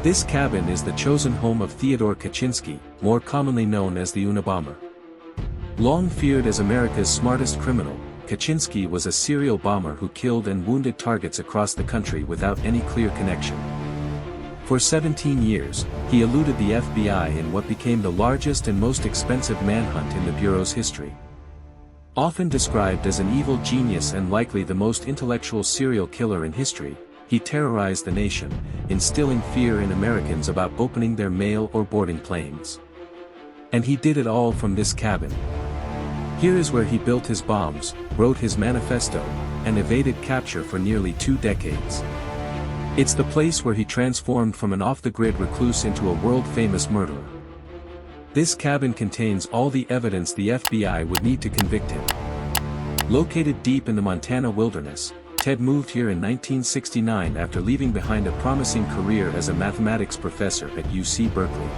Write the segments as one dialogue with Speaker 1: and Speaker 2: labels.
Speaker 1: This cabin is the chosen home of Theodore Kaczynski, more commonly known as the Unabomber. Long feared as America's smartest criminal, Kaczynski was a serial bomber who killed and wounded targets across the country without any clear connection. For 17 years, he eluded the FBI in what became the largest and most expensive manhunt in the Bureau's history. Often described as an evil genius and likely the most intellectual serial killer in history, he terrorized the nation, instilling fear in Americans about opening their mail or boarding planes. And he did it all from this cabin. Here is where he built his bombs, wrote his manifesto, and evaded capture for nearly 2 decades. It's the place where he transformed from an off-the-grid recluse into a world-famous murderer. This cabin contains all the evidence the FBI would need to convict him. Located deep in the Montana wilderness, Ted moved here in 1969 after leaving behind a promising career as a mathematics professor at UC Berkeley.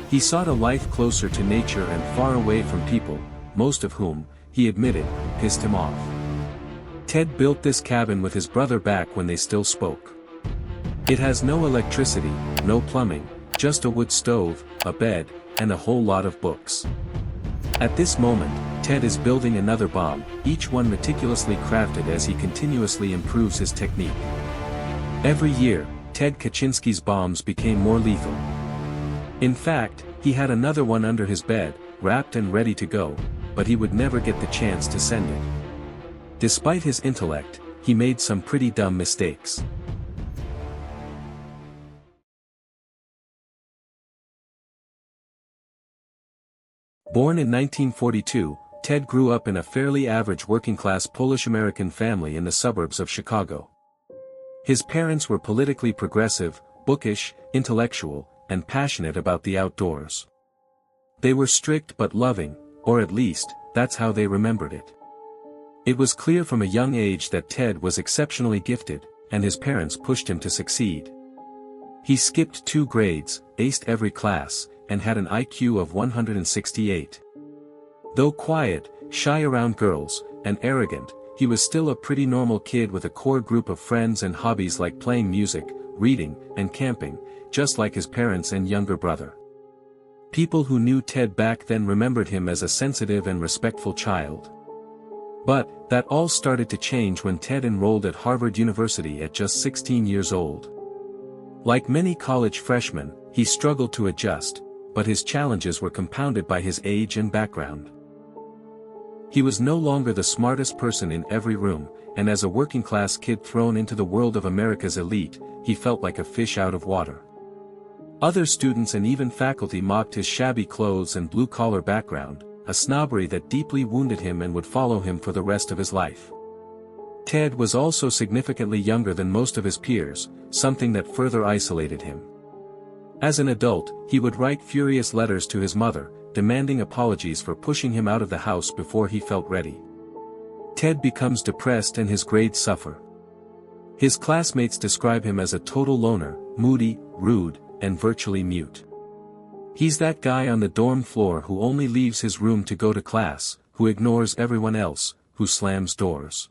Speaker 1: He sought a life closer to nature and far away from people, most of whom, he admitted, pissed him off. Ted built this cabin with his brother back when they still spoke. It has no electricity, no plumbing, just a wood stove, a bed, and a whole lot of books. At this moment, Ted is building another bomb, each one meticulously crafted as he continuously improves his technique. Every year, Ted Kaczynski's bombs became more lethal. In fact, he had another one under his bed, wrapped and ready to go, but he would never get the chance to send it. Despite his intellect, he made some pretty dumb mistakes. Born in 1942, Ted grew up in a fairly average working-class Polish-American family in the suburbs of Chicago. His parents were politically progressive, bookish, intellectual, and passionate about the outdoors. They were strict but loving, or at least, that's how they remembered it. It was clear from a young age that Ted was exceptionally gifted, and his parents pushed him to succeed. He skipped 2 grades, aced every class, and had an IQ of 168. Though quiet, shy around girls, and arrogant, he was still a pretty normal kid with a core group of friends and hobbies like playing music, reading, and camping, just like his parents and younger brother. People who knew Ted back then remembered him as a sensitive and respectful child. But, that all started to change when Ted enrolled at Harvard University at just 16 years old. Like many college freshmen, he struggled to adjust, but his challenges were compounded by his age and background. He was no longer the smartest person in every room, and as a working-class kid thrown into the world of America's elite, he felt like a fish out of water. Other students and even faculty mocked his shabby clothes and blue-collar background, a snobbery that deeply wounded him and would follow him for the rest of his life. Ted was also significantly younger than most of his peers, something that further isolated him. As an adult, he would write furious letters to his mother, demanding apologies for pushing him out of the house before he felt ready. Ted becomes depressed and his grades suffer. His classmates describe him as a total loner, moody, rude, and virtually mute. He's that guy on the dorm floor who only leaves his room to go to class, who ignores everyone else, who slams doors.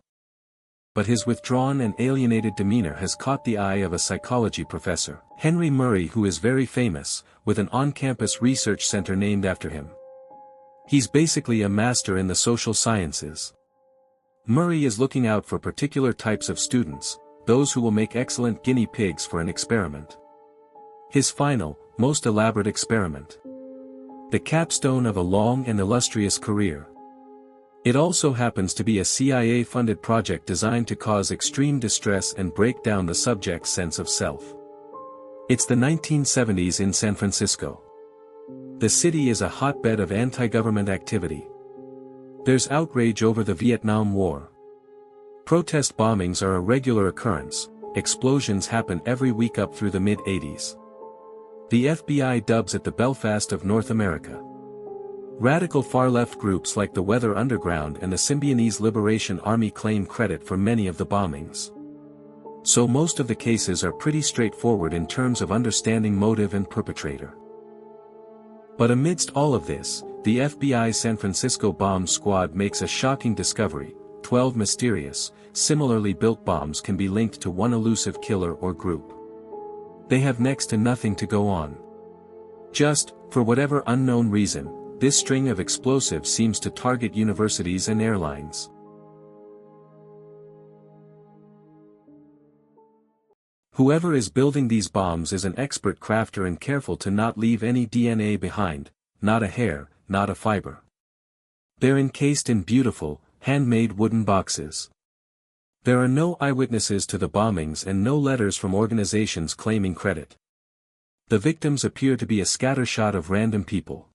Speaker 1: But his withdrawn and alienated demeanor has caught the eye of a psychology professor, Henry Murray, who is very famous, with an on-campus research center named after him. He's basically a master in the social sciences. Murray is looking out for particular types of students, those who will make excellent guinea pigs for an experiment. His final, most elaborate experiment. The capstone of a long and illustrious career. It also happens to be a CIA-funded project designed to cause extreme distress and break down the subject's sense of self. It's the 1970s in San Francisco. The city is a hotbed of anti-government activity. There's outrage over the Vietnam War. Protest bombings are a regular occurrence, explosions happen every week up through the mid-80s. The FBI dubs it the Belfast of North America. Radical far-left groups like the Weather Underground and the Symbionese Liberation Army claim credit for many of the bombings. So most of the cases are pretty straightforward in terms of understanding motive and perpetrator. But amidst all of this, the FBI San Francisco bomb squad makes a shocking discovery: 12 mysterious, similarly built bombs can be linked to one elusive killer or group. They have next to nothing to go on. Just, for whatever unknown reason, this string of explosives seems to target universities and airlines. Whoever is building these bombs is an expert crafter and careful to not leave any DNA behind, not a hair, not a fiber. They're encased in beautiful, handmade wooden boxes. There are no eyewitnesses to the bombings and no letters from organizations claiming credit. The victims appear to be a scattershot of random people.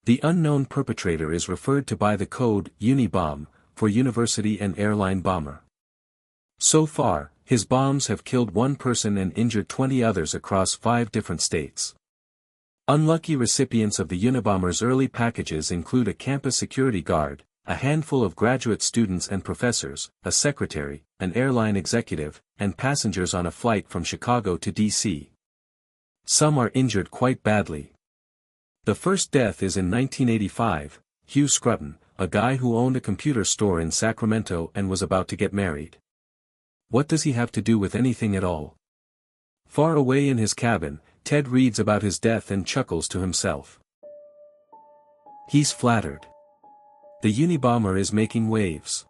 Speaker 1: The unknown perpetrator is referred to by the code Unibomb, for university and airline bomber. So far, his bombs have killed 1 person and injured 20 others across 5 different states. Unlucky recipients of the Unabomber's early packages include a campus security guard, a handful of graduate students and professors, a secretary, an airline executive, and passengers on a flight from Chicago to D.C. Some are injured quite badly. The first death is in 1985, Hugh Scruton, a guy who owned a computer store in Sacramento and was about to get married. What does he have to do with anything at all? Far away in his cabin, Ted reads about his death and chuckles to himself. He's flattered. The Unabomber is making waves.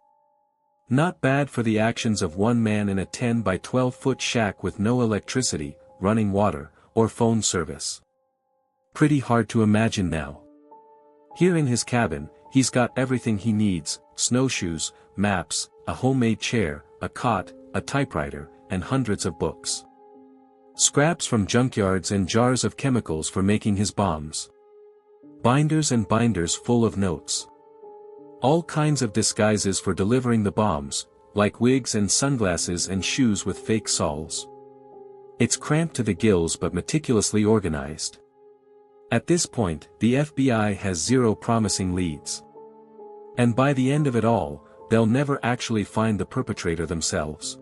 Speaker 1: Not bad for the actions of one man in a 10 by 12-foot shack with no electricity, running water, or phone service. Pretty hard to imagine now. Here in his cabin, he's got everything he needs: snowshoes, maps, a homemade chair, a cot, a typewriter, and hundreds of books. Scraps from junkyards and jars of chemicals for making his bombs. Binders and binders full of notes. All kinds of disguises for delivering the bombs, like wigs and sunglasses and shoes with fake soles. It's cramped to the gills but meticulously organized. At this point, the FBI has 0 promising leads. And by the end of it all, they'll never actually find the perpetrator themselves.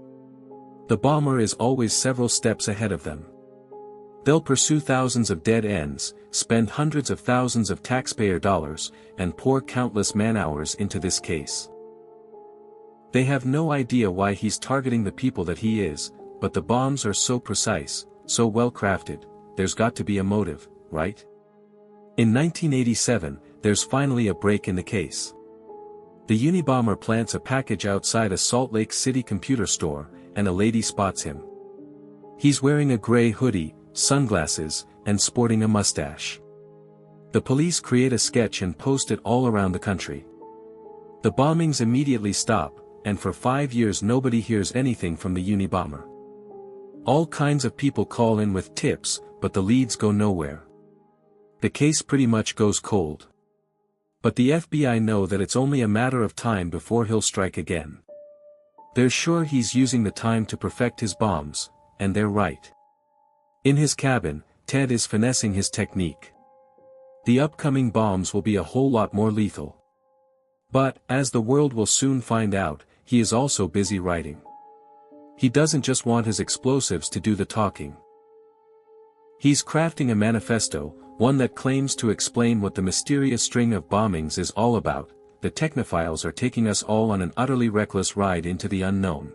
Speaker 1: The bomber is always several steps ahead of them. They'll pursue thousands of dead ends, spend hundreds of thousands of taxpayer dollars, and pour countless man-hours into this case. They have no idea why he's targeting the people that he is, but the bombs are so precise, so well crafted, there's got to be a motive, right? In 1987, there's finally a break in the case. The Unabomber plants a package outside a Salt Lake City computer store, and a lady spots him. He's wearing a gray hoodie, sunglasses, and sporting a mustache. The police create a sketch and post it all around the country. The bombings immediately stop, and for 5 years nobody hears anything from the Unabomber. All kinds of people call in with tips, but the leads go nowhere. The case pretty much goes cold. But the FBI know that it's only a matter of time before he'll strike again. They're sure he's using the time to perfect his bombs, and they're right. In his cabin, Ted is finessing his technique. The upcoming bombs will be a whole lot more lethal. But, as the world will soon find out, he is also busy writing. He doesn't just want his explosives to do the talking. He's crafting a manifesto, one that claims to explain what the mysterious string of bombings is all about. The technophiles are taking us all on an utterly reckless ride into the unknown.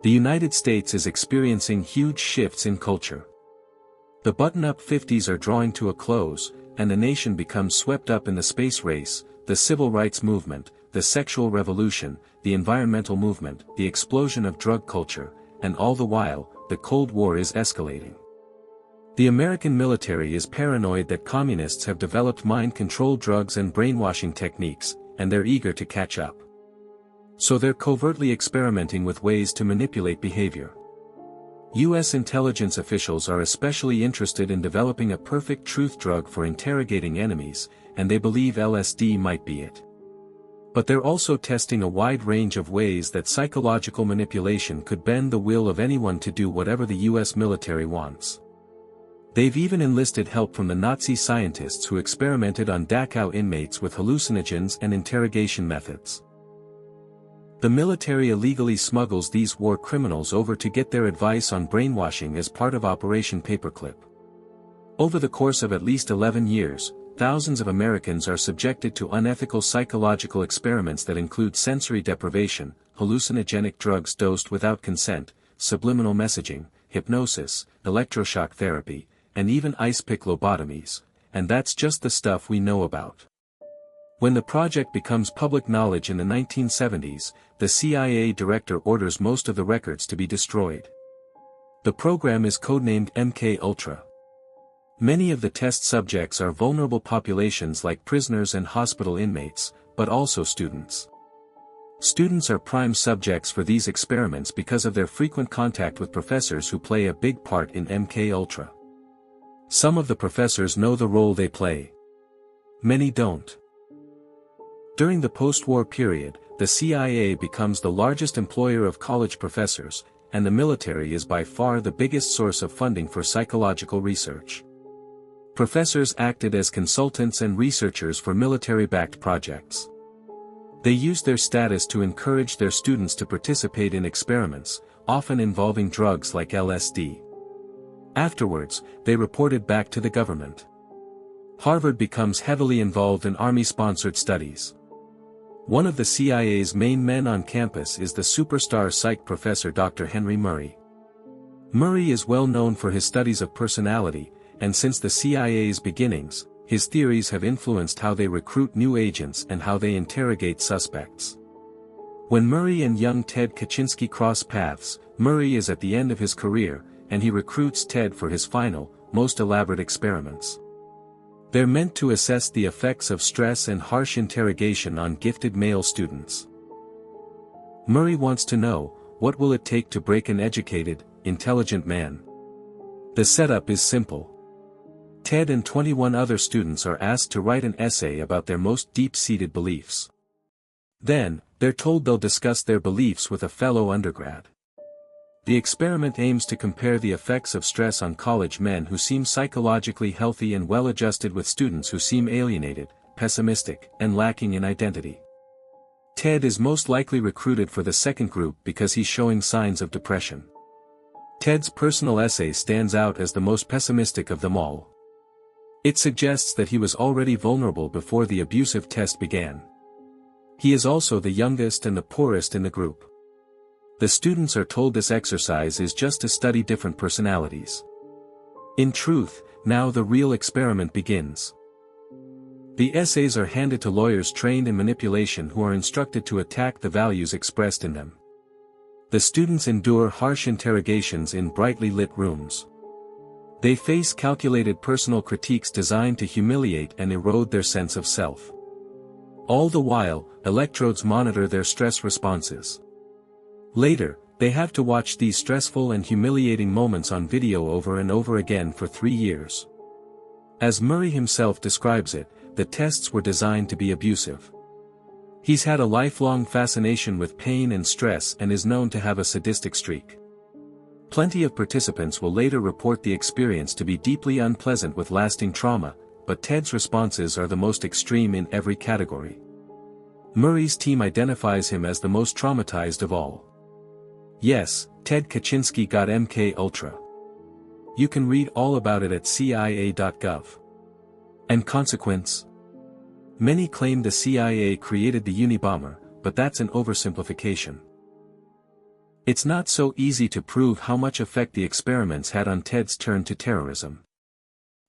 Speaker 1: The United States is experiencing huge shifts in culture. The button-up 50s are drawing to a close, and the nation becomes swept up in the space race, the civil rights movement, the sexual revolution, the environmental movement, the explosion of drug culture, and all the while, the Cold War is escalating. The American military is paranoid that communists have developed mind-control drugs and brainwashing techniques, and they're eager to catch up. So they're covertly experimenting with ways to manipulate behavior. U.S. intelligence officials are especially interested in developing a perfect truth drug for interrogating enemies, and they believe LSD might be it. But they're also testing a wide range of ways that psychological manipulation could bend the will of anyone to do whatever the U.S. military wants. They've even enlisted help from the Nazi scientists who experimented on Dachau inmates with hallucinogens and interrogation methods. The military illegally smuggles these war criminals over to get their advice on brainwashing as part of Operation Paperclip. Over the course of at least 11 years, thousands of Americans are subjected to unethical psychological experiments that include sensory deprivation, hallucinogenic drugs dosed without consent, subliminal messaging, hypnosis, electroshock therapy, and even ice pick lobotomies, and that's just the stuff we know about. When the project becomes public knowledge in the 1970s, the CIA director orders most of the records to be destroyed. The program is codenamed MK-Ultra. Many of the test subjects are vulnerable populations like prisoners and hospital inmates, but also students. Students are prime subjects for these experiments because of their frequent contact with professors who play a big part in MK-Ultra. Some of the professors know the role they play. Many don't. During the post-war period, the CIA becomes the largest employer of college professors, and the military is by far the biggest source of funding for psychological research. Professors acted as consultants and researchers for military-backed projects. They used their status to encourage their students to participate in experiments, often involving drugs like LSD. Afterwards, they reported back to the government. Harvard becomes heavily involved in Army-sponsored studies. One of the CIA's main men on campus is the superstar psych professor Dr. Henry Murray. Murray is well known for his studies of personality, and since the CIA's beginnings, his theories have influenced how they recruit new agents and how they interrogate suspects. When Murray and young Ted Kaczynski cross paths, Murray is at the end of his career, and he recruits Ted for his final, most elaborate experiments. They're meant to assess the effects of stress and harsh interrogation on gifted male students. Murray wants to know, what will it take to break an educated, intelligent man? The setup is simple. Ted and 21 other students are asked to write an essay about their most deep-seated beliefs. Then, they're told they'll discuss their beliefs with a fellow undergrad. The experiment aims to compare the effects of stress on college men who seem psychologically healthy and well-adjusted with students who seem alienated, pessimistic, and lacking in identity. Ted is most likely recruited for the second group because he's showing signs of depression. Ted's personal essay stands out as the most pessimistic of them all. It suggests that he was already vulnerable before the abusive test began. He is also the youngest and the poorest in the group. The students are told this exercise is just to study different personalities. In truth, now the real experiment begins. The essays are handed to lawyers trained in manipulation who are instructed to attack the values expressed in them. The students endure harsh interrogations in brightly lit rooms. They face calculated personal critiques designed to humiliate and erode their sense of self. All the while, electrodes monitor their stress responses. Later, they have to watch these stressful and humiliating moments on video over and over again for 3 years. As Murray himself describes it, the tests were designed to be abusive. He's had a lifelong fascination with pain and stress and is known to have a sadistic streak. Plenty of participants will later report the experience to be deeply unpleasant with lasting trauma, but Ted's responses are the most extreme in every category. Murray's team identifies him as the most traumatized of all. Yes, Ted Kaczynski got MK-Ultra. You can read all about it at cia.gov. And consequence? Many claim the CIA created the Unabomber, but that's an oversimplification. It's not so easy to prove how much effect the experiments had on Ted's turn to terrorism.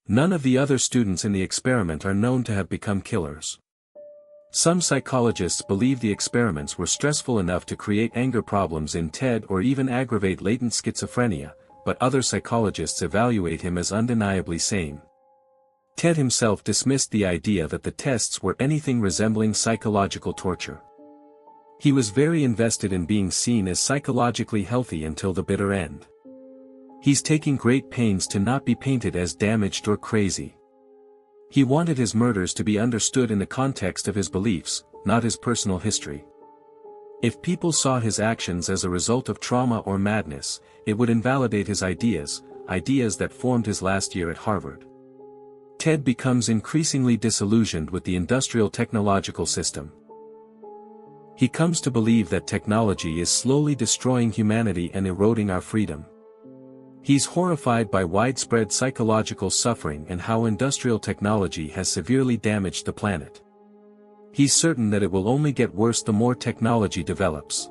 Speaker 1: None of the other students in the experiment are known to have become killers. Some psychologists believe the experiments were stressful enough to create anger problems in Ted or even aggravate latent schizophrenia, but other psychologists evaluate him as undeniably sane. Ted himself dismissed the idea that the tests were anything resembling psychological torture. He was very invested in being seen as psychologically healthy until the bitter end. He's taking great pains to not be painted as damaged or crazy. He wanted his murders to be understood in the context of his beliefs, not his personal history. If people saw his actions as a result of trauma or madness, it would invalidate his ideas that formed his last year at Harvard. Ted becomes increasingly disillusioned with the industrial technological system. He comes to believe that technology is slowly destroying humanity and eroding our freedom. He's horrified by widespread psychological suffering and how industrial technology has severely damaged the planet. He's certain that it will only get worse the more technology develops.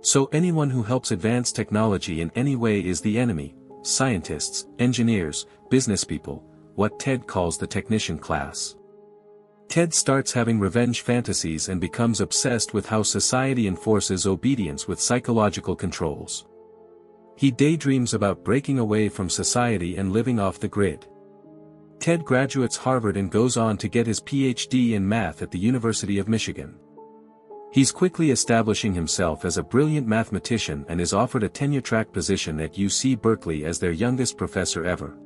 Speaker 1: So anyone who helps advance technology in any way is the enemy: scientists, engineers, businesspeople, what Ted calls the technician class. Ted starts having revenge fantasies and becomes obsessed with how society enforces obedience with psychological controls. He daydreams about breaking away from society and living off the grid. Ted graduates Harvard and goes on to get his PhD in math at the University of Michigan. He's quickly establishing himself as a brilliant mathematician and is offered a tenure-track position at UC Berkeley as their youngest professor ever.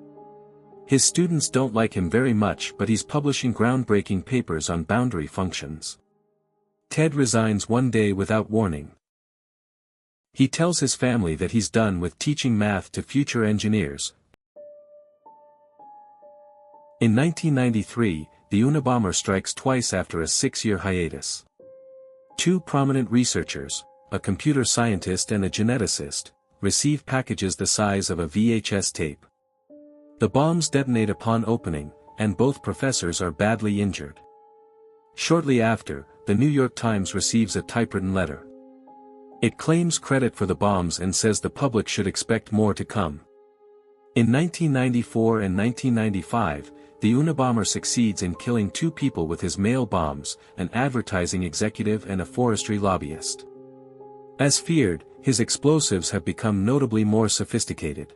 Speaker 1: His students don't like him very much, but he's publishing groundbreaking papers on boundary functions. Ted resigns one day without warning. He tells his family that he's done with teaching math to future engineers. In 1993, the Unabomber strikes twice after a 6-year hiatus. Two prominent researchers, a computer scientist and a geneticist, receive packages the size of a VHS tape. The bombs detonate upon opening, and both professors are badly injured. Shortly after, the New York Times receives a typewritten letter. It claims credit for the bombs and says the public should expect more to come. In 1994 and 1995, the Unabomber succeeds in killing 2 people with his mail bombs, an advertising executive and a forestry lobbyist. As feared, his explosives have become notably more sophisticated.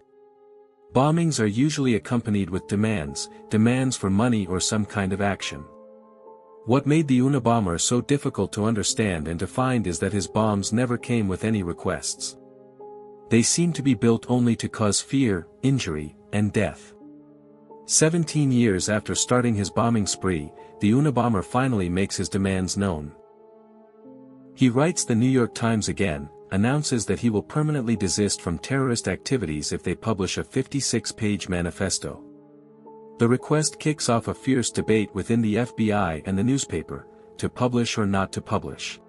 Speaker 1: Bombings are usually accompanied with demands for money or some kind of action. What made the Unabomber so difficult to understand and to find is that his bombs never came with any requests. They seem to be built only to cause fear, injury, and death. 17 years after starting his bombing spree, the Unabomber finally makes his demands known. He writes the New York Times again, announces that he will permanently desist from terrorist activities if they publish a 56-page manifesto. The request kicks off a fierce debate within the FBI and the newspaper, to publish or not to publish.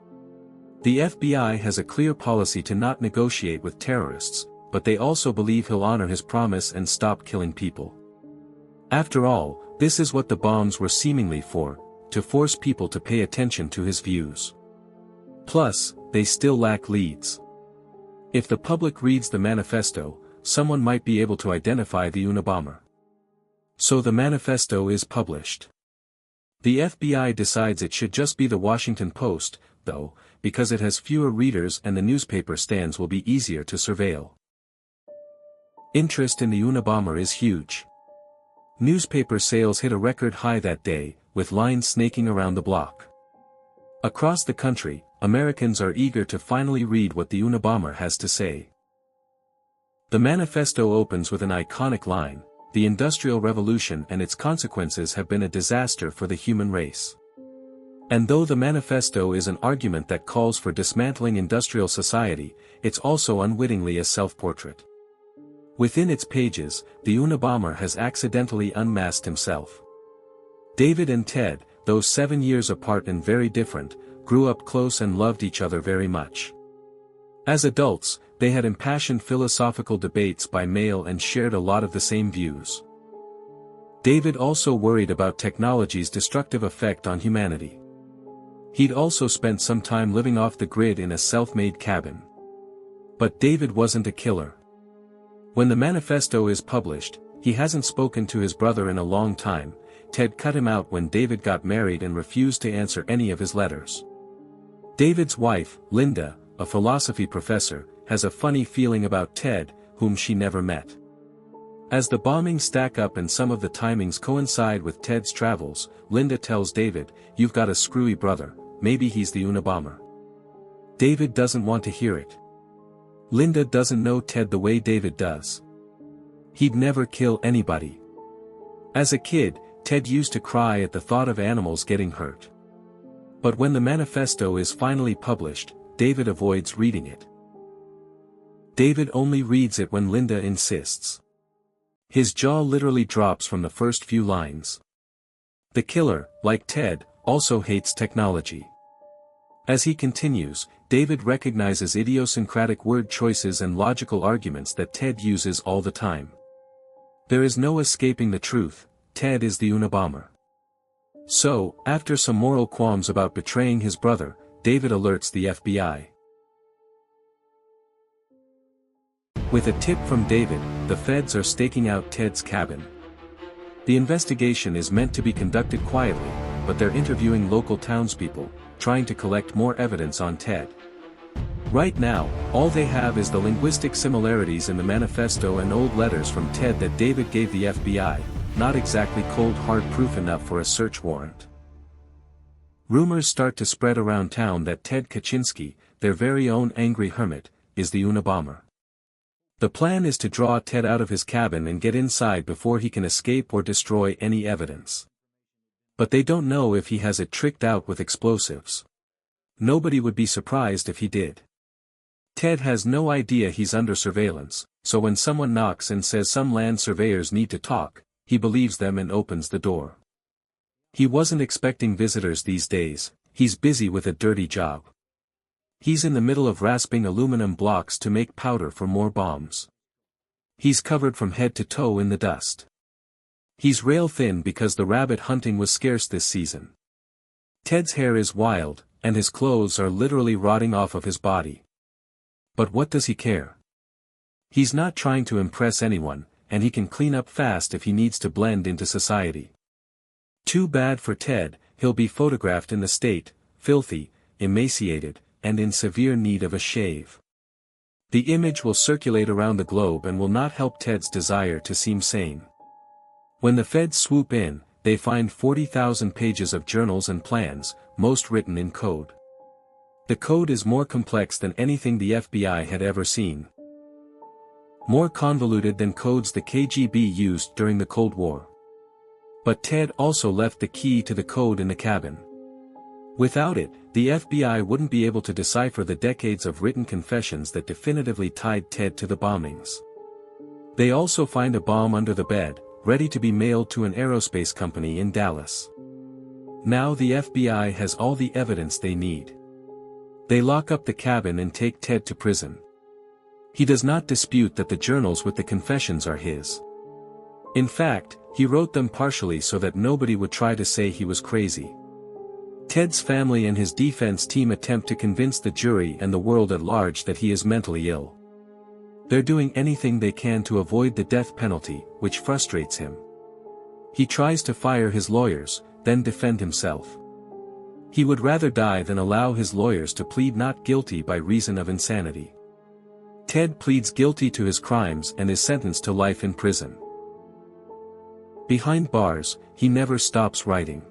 Speaker 1: The FBI has a clear policy to not negotiate with terrorists, but they also believe he'll honor his promise and stop killing people. After all, this is what the bombs were seemingly for, to force people to pay attention to his views. Plus, they still lack leads. If the public reads the manifesto, someone might be able to identify the Unabomber. So the manifesto is published. The FBI decides it should just be the Washington Post, though, because it has fewer readers and the newspaper stands will be easier to surveil. Interest in the Unabomber is huge. Newspaper sales hit a record high that day, with lines snaking around the block. Across the country, Americans are eager to finally read what the Unabomber has to say. The manifesto opens with an iconic line: "The Industrial Revolution and its consequences have been a disaster for the human race." And though the manifesto is an argument that calls for dismantling industrial society, it's also unwittingly a self-portrait. Within its pages, the Unabomber has accidentally unmasked himself. David and Ted, though 7 years apart and very different, grew up close and loved each other very much. As adults, they had impassioned philosophical debates by mail and shared a lot of the same views. David also worried about technology's destructive effect on humanity. He'd also spent some time living off the grid in a self-made cabin. But David wasn't a killer. When the manifesto is published, he hasn't spoken to his brother in a long time. Ted cut him out when David got married and refused to answer any of his letters. David's wife, Linda, a philosophy professor, has a funny feeling about Ted, whom she never met. As the bombings stack up and some of the timings coincide with Ted's travels, Linda tells David, "You've got a screwy brother, maybe he's the Unabomber." David doesn't want to hear it. Linda doesn't know Ted the way David does. He'd never kill anybody. As a kid, Ted used to cry at the thought of animals getting hurt. But when the manifesto is finally published, David avoids reading it. David only reads it when Linda insists. His jaw literally drops from the first few lines. The killer, like Ted, also hates technology. As he continues, David recognizes idiosyncratic word choices and logical arguments that Ted uses all the time. There is no escaping the truth: Ted is the Unabomber. So, after some moral qualms about betraying his brother, David alerts the FBI. With a tip from David, the feds are staking out Ted's cabin. The investigation is meant to be conducted quietly, but they're interviewing local townspeople, trying to collect more evidence on Ted. Right now, all they have is the linguistic similarities in the manifesto and old letters from Ted that David gave the FBI, not exactly cold hard proof enough for a search warrant. Rumors start to spread around town that Ted Kaczynski, their very own angry hermit, is the Unabomber. The plan is to draw Ted out of his cabin and get inside before he can escape or destroy any evidence. But they don't know if he has it tricked out with explosives. Nobody would be surprised if he did. Ted has no idea he's under surveillance, so when someone knocks and says some land surveyors need to talk, he believes them and opens the door. He wasn't expecting visitors these days, he's busy with a dirty job. He's in the middle of rasping aluminum blocks to make powder for more bombs. He's covered from head to toe in the dust. He's rail thin because the rabbit hunting was scarce this season. Ted's hair is wild, and his clothes are literally rotting off of his body. But what does he care? He's not trying to impress anyone, and he can clean up fast if he needs to blend into society. Too bad for Ted, he'll be photographed in the state, filthy, emaciated, and in severe need of a shave. The image will circulate around the globe and will not help Ted's desire to seem sane. When the feds swoop in, they find 40,000 pages of journals and plans, most written in code. The code is more complex than anything the FBI had ever seen. More convoluted than codes the KGB used during the Cold War. But Ted also left the key to the code in the cabin. Without it, the FBI wouldn't be able to decipher the decades of written confessions that definitively tied Ted to the bombings. They also find a bomb under the bed, ready to be mailed to an aerospace company in Dallas. Now the FBI has all the evidence they need. They lock up the cabin and take Ted to prison. He does not dispute that the journals with the confessions are his. In fact, he wrote them partially so that nobody would try to say he was crazy. Ted's family and his defense team attempt to convince the jury and the world at large that he is mentally ill. They're doing anything they can to avoid the death penalty, which frustrates him. He tries to fire his lawyers, then defend himself. He would rather die than allow his lawyers to plead not guilty by reason of insanity. Ted pleads guilty to his crimes and is sentenced to life in prison. Behind bars, he never stops writing.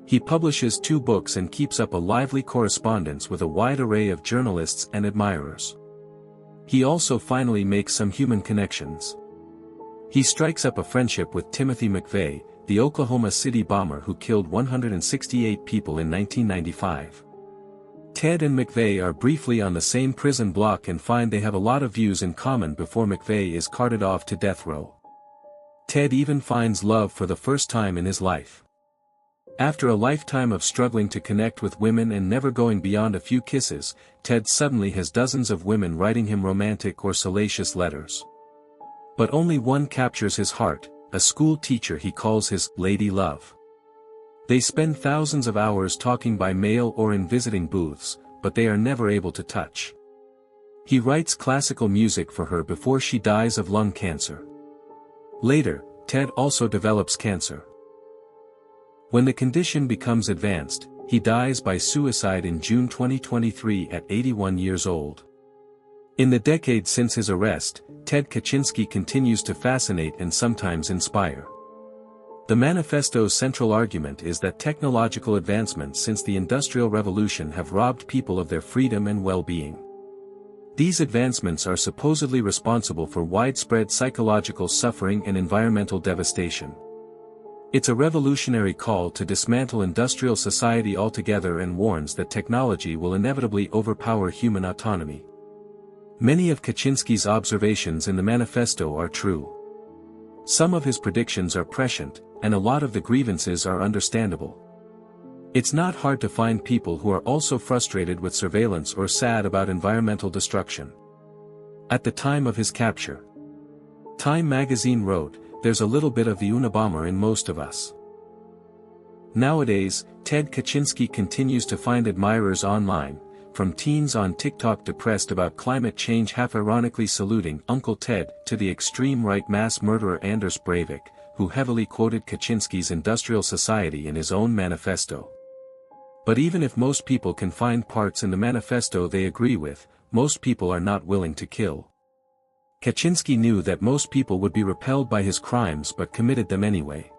Speaker 1: He publishes 2 books and keeps up a lively correspondence with a wide array of journalists and admirers. He also finally makes some human connections. He strikes up a friendship with Timothy McVeigh, the Oklahoma City bomber who killed 168 people in 1995. Ted and McVeigh are briefly on the same prison block and find they have a lot of views in common before McVeigh is carted off to death row. Ted even finds love for the first time in his life. After a lifetime of struggling to connect with women and never going beyond a few kisses, Ted suddenly has dozens of women writing him romantic or salacious letters. But only one captures his heart, a school teacher he calls his lady love. They spend thousands of hours talking by mail or in visiting booths, but they are never able to touch. He writes classical music for her before she dies of lung cancer. Later, Ted also develops cancer. When the condition becomes advanced, he dies by suicide in June 2023 at 81 years old. In the decade since his arrest, Ted Kaczynski continues to fascinate and sometimes inspire. The manifesto's central argument is that technological advancements since the Industrial Revolution have robbed people of their freedom and well-being. These advancements are supposedly responsible for widespread psychological suffering and environmental devastation. It's a revolutionary call to dismantle industrial society altogether and warns that technology will inevitably overpower human autonomy. Many of Kaczynski's observations in the manifesto are true. Some of his predictions are prescient, and a lot of the grievances are understandable. It's not hard to find people who are also frustrated with surveillance or sad about environmental destruction. At the time of his capture, Time magazine wrote, "There's a little bit of the Unabomber in most of us." Nowadays, Ted Kaczynski continues to find admirers online, from teens on TikTok depressed about climate change half-ironically saluting Uncle Ted, to the extreme right mass murderer Anders Breivik, who heavily quoted Kaczynski's Industrial Society in his own manifesto. But even if most people can find parts in the manifesto they agree with, most people are not willing to kill. Kaczynski knew that most people would be repelled by his crimes but committed them anyway.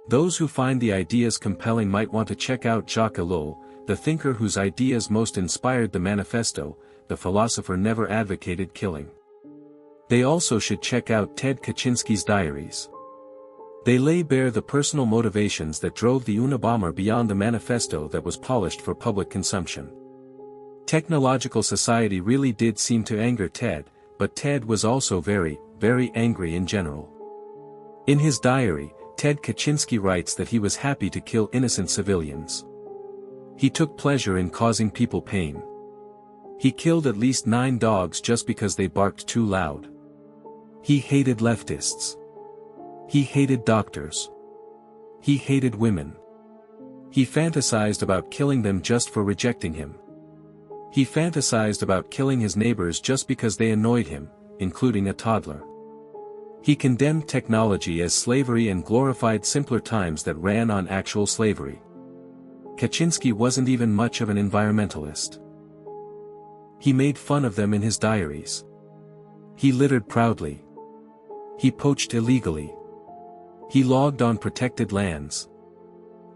Speaker 1: Those who find the ideas compelling might want to check out Jacques Ellul, the thinker whose ideas most inspired the manifesto. The philosopher never advocated killing. They also should check out Ted Kaczynski's diaries. They lay bare the personal motivations that drove the Unabomber beyond the manifesto that was polished for public consumption. Technological society really did seem to anger Ted, but Ted was also very, very angry in general. In his diary, Ted Kaczynski writes that he was happy to kill innocent civilians. He took pleasure in causing people pain. He killed at least 9 dogs just because they barked too loud. He hated leftists. He hated doctors. He hated women. He fantasized about killing them just for rejecting him. He fantasized about killing his neighbors just because they annoyed him, including a toddler. He condemned technology as slavery and glorified simpler times that ran on actual slavery. Kaczynski wasn't even much of an environmentalist. He made fun of them in his diaries. He littered proudly. He poached illegally. He logged on protected lands.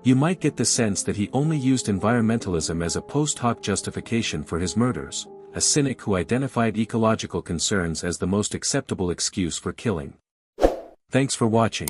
Speaker 1: You might get the sense that he only used environmentalism as a post hoc justification for his murders, a cynic who identified ecological concerns as the most acceptable excuse for killing. Thanks for watching.